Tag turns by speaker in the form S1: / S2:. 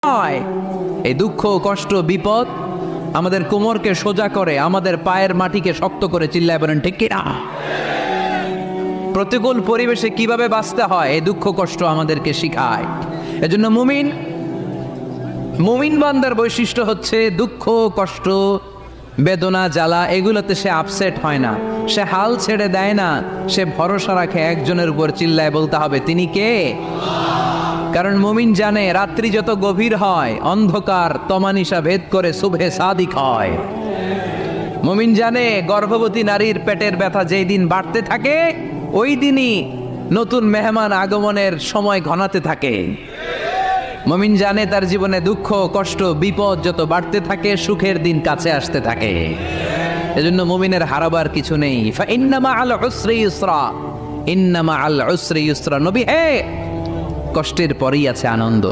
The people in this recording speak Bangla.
S1: হয়। এই দুঃখ, কষ্ট, বিপদ আমাদের কোমরকে সোজা করে, আমাদের পায়ের মাটিকে শক্ত করে। চিল্লায় বলেন ঠিক কিনা? প্রতিকূল পরিবেশে কিভাবে বাঁচতে হয় এই দুঃখ কষ্ট আমাদেরকে শিখায়। এজন্য মুমিন বান্দার বৈশিষ্ট্য হচ্ছে দুঃখ কষ্ট বেদনা জ্বালা এগুলোতে সে আপসেট হয় না, সে হাল ছেড়ে দেয় না, সে ভরসা রাখে একজনের উপর। চিল্লায় বলতে হবে তিনি কে? কারণ মুমিন জানে রাত্রি যত গভীর হয় অন্ধকার তমানিসা ভেদ করে সুবহে সাদিক হয়। মুমিন জানে গর্ভবতী নারীর পেটের ব্যথা যেই দিন বাড়তে থাকে ওই দিনই নতুন মেহমান আগমনের সময় ঘনাতে থাকে। মুমিন জানে তার জীবনে দুঃখ কষ্ট বিপদ যত বাড়তে থাকে সুখের দিন কাছে আসতে থাকে। এজন্য মুমিনের হারাবার কিছু নেই। ফাইন্না মাআল উসরি ইউসরা, ইন্না মাআল উসরি ইউসরা। নবী হে, কষ্টের পরেই আছে আনন্দ।